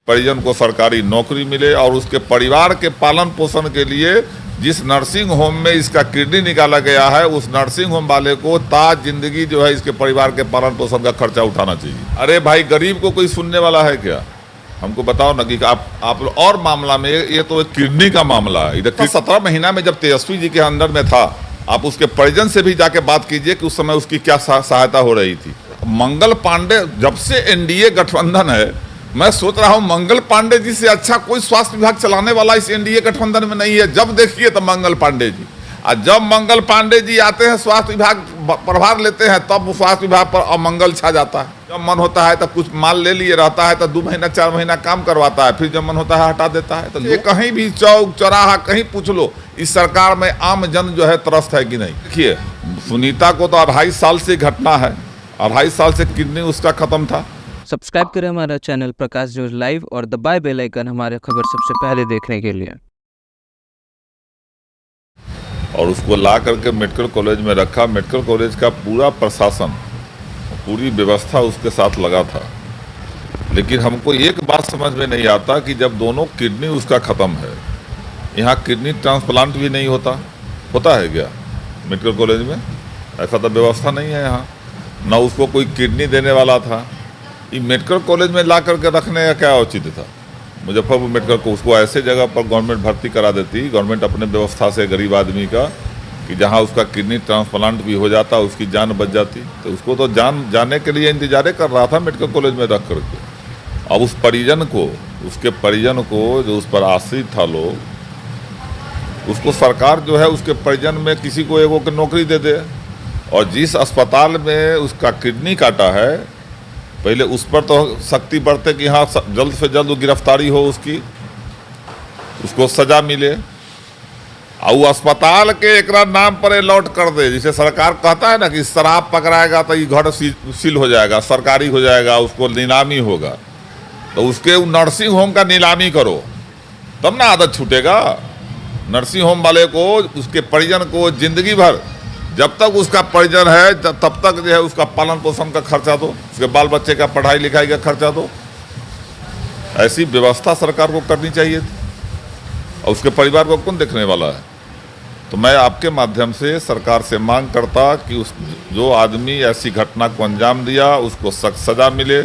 परिजन को सरकारी नौकरी मिले और उसके परिवार के पालन पोषण के लिए जिस नर्सिंग होम में इसका किडनी निकाला गया है उस नर्सिंग होम वाले को ताज जिंदगी जो है इसके परिवार के पालन पोषण का खर्चा उठाना चाहिए। अरे भाई, गरीब को कोई सुनने वाला है क्या? हमको बताओ ना कि आप और मामला में ये तो एक किडनी का मामला है। इधर 17 महीना में जब तेजस्वी जी के अंदर में था, आप उसके परिजन से भी जाके बात कीजिए कि उस समय उसकी क्या सहायता हो रही थी। मंगल पांडे, जब से एनडीए गठबंधन है, मैं सोच रहा हूं मंगल पांडे जी से अच्छा कोई स्वास्थ्य विभाग चलाने वाला इस एनडीए गठबंधन में नहीं है। जब देखिए तो मंगल पांडे जी, और जब मंगल पांडे जी आते हैं स्वास्थ्य विभाग प्रभार लेते हैं तब स्वास्थ्य विभाग पर अमंगल छा जाता है। जब मन होता है तो कुछ माल ले लिए रहता है तो 2 महीना 4 महीना काम करवाता है, फिर जब मन होता है हटा देता है। तो ये कहीं भी चौक चौराहा कहीं पूछ लो, इस सरकार में आम जन जो है त्रस्त है कि नहीं। देखिए, सुनीता को तो 2.5 साल से घटना है, 2.5 साल से किडनी उसका खत्म था। सब्सक्राइब करें हमारा चैनल प्रकाश न्यूज लाइव और दबाए बेल आइकन हमारे खबर सबसे पहले देखने के लिए। और उसको ला करके मेडिकल कॉलेज में रखा। मेडिकल कॉलेज का पूरा प्रशासन, पूरी व्यवस्था उसके साथ लगा था। लेकिन हमको एक बात समझ में नहीं आता कि जब दोनों किडनी उसका ख़त्म है, यहाँ किडनी ट्रांसप्लांट भी नहीं होता है क्या मेडिकल कॉलेज में? ऐसा तो व्यवस्था नहीं है यहाँ। ना उसको कोई किडनी देने वाला था। ये मेडिकल कॉलेज में ला करके रखने का क्या औचित्य था? मुजफ्फरपुर मेडिकल को उसको ऐसे जगह पर गवर्नमेंट भर्ती करा देती, गवर्नमेंट अपने व्यवस्था से गरीब आदमी का, कि जहां उसका किडनी ट्रांसप्लांट भी हो जाता, उसकी जान बच जाती। तो उसको तो जाने के लिए इंतजार कर रहा था मेडिकल कॉलेज में रख करके। अब उस परिजन को, उसके परिजन को जो उस पर आश्रित था लोग, उसको सरकार जो है उसके परिजन में किसी को एगो की नौकरी दे दे। और जिस अस्पताल में उसका किडनी काटा है, पहले उस पर तो सख्ती बरते कि हाँ जल्द से जल्द गिरफ्तारी हो उसकी, उसको सजा मिले। और वो अस्पताल के एक नाम पर अलॉट कर दे। जिसे सरकार कहता है ना कि शराब पकड़ाएगा तो ये घर सील हो जाएगा, सरकारी हो जाएगा, उसको नीलामी होगा। तो उसके नर्सिंग होम का नीलामी करो, तब ना आदत छूटेगा। नर्सिंग होम वाले को, उसके परिजन को जिंदगी भर, जब तक उसका परिजन है तब तक जो है उसका पालन पोषण का खर्चा दो, उसके बाल बच्चे का पढ़ाई लिखाई का खर्चा दो। ऐसी व्यवस्था सरकार को करनी चाहिए थी। और उसके परिवार को कौन देखने वाला है? तो मैं आपके माध्यम से सरकार से मांग करता कि जो आदमी ऐसी घटना को अंजाम दिया उसको सख्त सजा मिले,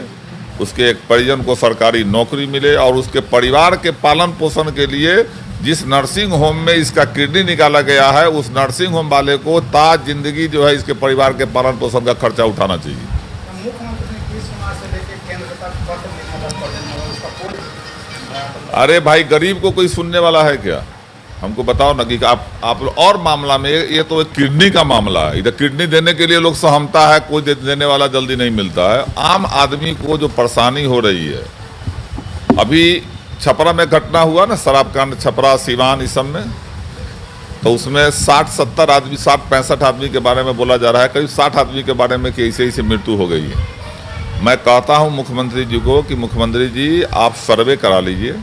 उसके एक परिजन को सरकारी नौकरी मिले, और उसके परिवार के पालन पोषण के लिए जिस नर्सिंग होम में इसका किडनी निकाला गया है उस नर्सिंग होम वाले को ताज जिंदगी जो है इसके परिवार के पालन पोषण का खर्चा उठाना चाहिए। अरे भाई, गरीब को कोई सुनने वाला है क्या? हमको बताओ ना कि आप और मामला में ये तो एक किडनी का मामला है। इधर किडनी देने के लिए लोग सहमता है, कोई देने वाला जल्दी नहीं मिलता है। आम आदमी को जो परेशानी हो रही है, अभी छपरा में घटना हुआ ना, शराब कांड, छपरा सीवान इस सब में, तो उसमें 60-70 आदमी, 60-65 आदमी के बारे में बोला जा रहा है, करीब 60 आदमी के बारे में कि ऐसे मृत्यु हो गई है। मैं कहता हूं मुख्यमंत्री जी को कि मुख्यमंत्री जी आप सर्वे करा लीजिए।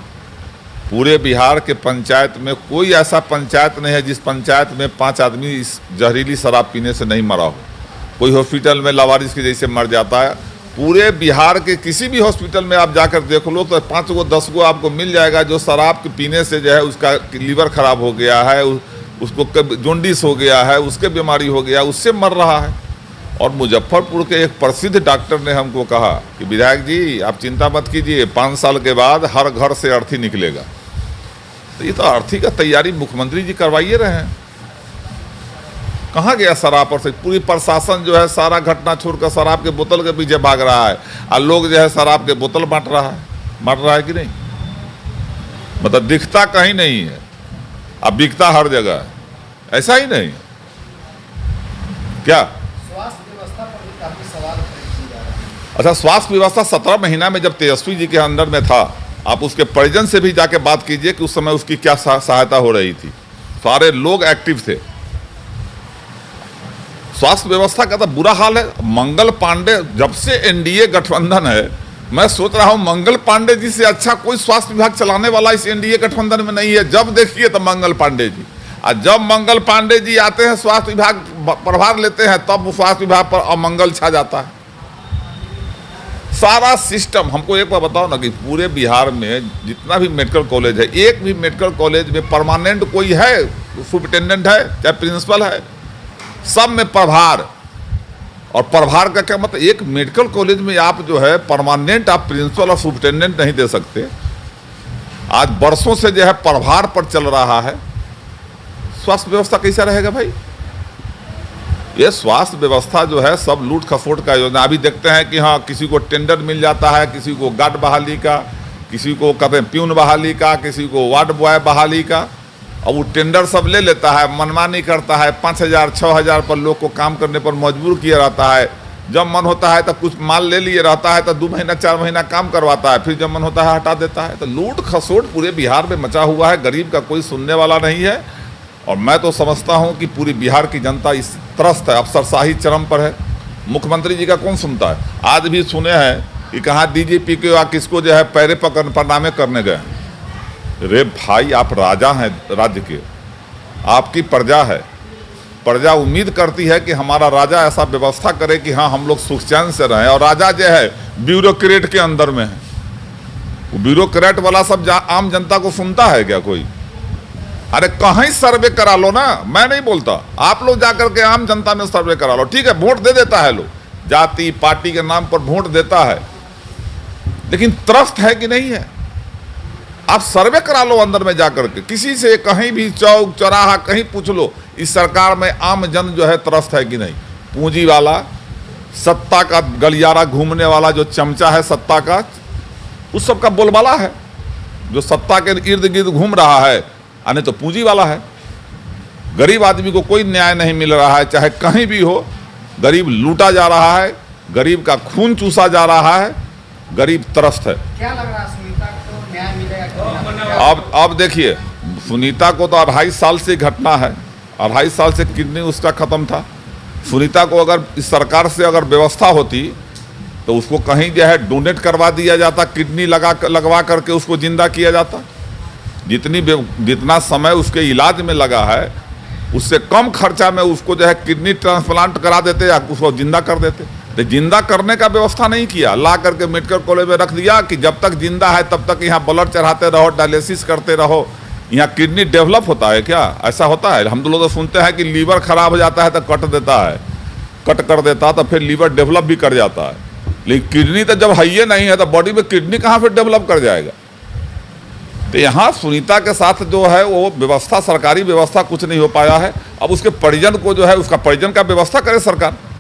पूरे बिहार के पंचायत में कोई ऐसा पंचायत नहीं है जिस पंचायत में 5 आदमी इस जहरीली शराब पीने से नहीं मरा हो। कोई हॉस्पिटल में लावारिस के जैसे मर जाता है। पूरे बिहार के किसी भी हॉस्पिटल में आप जाकर देख लो तो 5 गो 10 गो आपको मिल जाएगा जो शराब के पीने से जो है उसका लीवर खराब हो गया है, उसको जॉन्डिस हो गया है, उसके बीमारी हो गया, उससे मर रहा है। और मुजफ्फरपुर के एक प्रसिद्ध डॉक्टर ने हमको कहा कि विधायक जी आप चिंता मत कीजिए, 5 साल के बाद हर घर से अर्थी निकलेगा। तो ये तो अर्थी का तैयारी मुख्यमंत्री जी करवाइए रहे हैं। कहाँ गया शराब पर से? पूरी प्रशासन जो है सारा घटना छोड़कर शराब के बोतल के पीछे भाग रहा है, और लोग जो है शराब के बोतल बांट रहा है कि नहीं? मतलब दिखता कहीं नहीं है, अब बिकता हर जगह है। ऐसा ही नहीं क्या? स्वास्थ्य व्यवस्था पर भी काफी सवाल खड़े जा रहे हैं। अच्छा, स्वास्थ्य व्यवस्था 17 महीना में जब तेजस्वी जी के अंदर में था, आप उसके परिजन से भी जाके बात कीजिए कि उस समय उसकी क्या सहायता हो रही थी। सारे लोग एक्टिव थे। स्वास्थ्य व्यवस्था का तो बुरा हाल है। मंगल पांडे, जब से एनडीए गठबंधन है, मैं सोच रहा हूं मंगल पांडे जी से अच्छा कोई स्वास्थ्य विभाग चलाने वाला इस एनडीए गठबंधन में नहीं है। जब देखिए तो मंगल पांडे जी, और जब मंगल पांडे जी आते हैं स्वास्थ्य विभाग प्रभार लेते हैं तब स्वास्थ्य विभाग पर अमंगल छा जाता है। सारा सिस्टम। हमको एक बार बताओ ना कि पूरे बिहार में जितना भी मेडिकल कॉलेज है, एक भी मेडिकल कॉलेज में परमानेंट कोई है, सुपरिटेंडेंट है चाहे प्रिंसिपल है, सब में प्रभार। और प्रभार का क्या मतलब, एक मेडिकल कॉलेज में आप जो है परमानेंट आप प्रिंसिपल और सुपरिटेंडेंट नहीं दे सकते। आज बरसों से जो है प्रभार पर चल रहा है। स्वास्थ्य व्यवस्था कैसा रहेगा भाई? ये स्वास्थ्य व्यवस्था जो है सब लूट खसोट का योजना। अभी देखते हैं कि हाँ, किसी को टेंडर मिल जाता है, किसी को गार्ड बहाली का, किसी को कहते हैं प्यून बहाली का, किसी को वार्ड बॉय बहाली का। और वो टेंडर सब ले लेता है, मनमानी करता है, 5,000 6,000 पर लोग को काम करने पर मजबूर किया रहता है। जब मन होता है तो कुछ माल ले लिए रहता है, तो 2 महीना 4 महीना काम करवाता है, फिर जब मन होता है हटा देता है। तो लूट खसोट पूरे बिहार में मचा हुआ है, गरीब का कोई सुनने वाला नहीं है। और मैं तो समझता हूं कि पूरी बिहार की जनता इस त्रस्त है, अफसरशाही चरम पर है। मुख्यमंत्री जी का कौन सुनता है? आज भी सुने हैं कि कहाँ डीजीपी के किसको जो है पैरे पकड़ प्रणामे करने गए। रे भाई, आप राजा हैं राज्य के, आपकी प्रजा है। प्रजा उम्मीद करती है कि हमारा राजा ऐसा व्यवस्था करे कि हाँ, हम लोग सुख चैन से रहें। और राजा जो है ब्यूरोक्रेट के अंदर में है। वो ब्यूरोक्रेट वाला सब आम जनता को सुनता है क्या कोई? अरे कहीं सर्वे करा लो ना, मैं नहीं बोलता, आप लोग जाकर के आम जनता में सर्वे करा लो। ठीक है, वोट दे देता है लोग, जाति पार्टी के नाम पर वोट देता है, लेकिन त्रस्त है कि नहीं है? आप सर्वे करा लो अंदर में जाकर के, किसी से कहीं भी चौक चौराहा कहीं पूछ लो, इस सरकार में आम जन जो है त्रस्त है कि नहीं? पूंजी वाला, सत्ता का गलियारा घूमने वाला जो चमचा है सत्ता का, उस सब का बोलबाला है। जो सत्ता के इर्द गिर्द घूम रहा है, आने तो पूंजी वाला है। गरीब आदमी को कोई न्याय नहीं मिल रहा है, चाहे कहीं भी हो। गरीब लूटा जा रहा है, गरीब का खून चूसा जा रहा है, गरीब त्रस्त है। क्या लग रहा है, सुनीता को न्याय मिलेगा? अब देखिए, सुनीता को तो 2.5 साल से घटना है, 2.5 साल से किडनी उसका खत्म था। सुनीता को अगर इस सरकार से अगर व्यवस्था होती तो उसको कहीं जो है डोनेट करवा दिया जाता, किडनी लगवा करके उसको जिंदा किया जाता। जितना समय उसके इलाज में लगा है, उससे कम खर्चा में उसको जो है किडनी ट्रांसप्लांट करा देते या उसको जिंदा कर देते। तो जिंदा करने का व्यवस्था नहीं किया, ला करके मेडिकल कॉलेज में रख दिया कि जब तक जिंदा है तब तक यहाँ ब्लड चढ़ाते रहो, डायलिसिस करते रहो। यहाँ किडनी डेवलप होता है क्या? ऐसा होता है? हम तो लोग सुनते हैं कि लीवर खराब हो जाता है तो कट देता है, कट कर देता तो फिर लीवर डेवलप भी कर जाता है। लेकिन किडनी तो जब है ही नहीं है तो बॉडी में किडनी कहाँ फिर डेवलप कर जाएगा? तो यहाँ सुनीता के साथ जो है वो व्यवस्था, सरकारी व्यवस्था कुछ नहीं हो पाया है। अब उसके परिजन को जो है, उसका परिजन का व्यवस्था करे सरकार।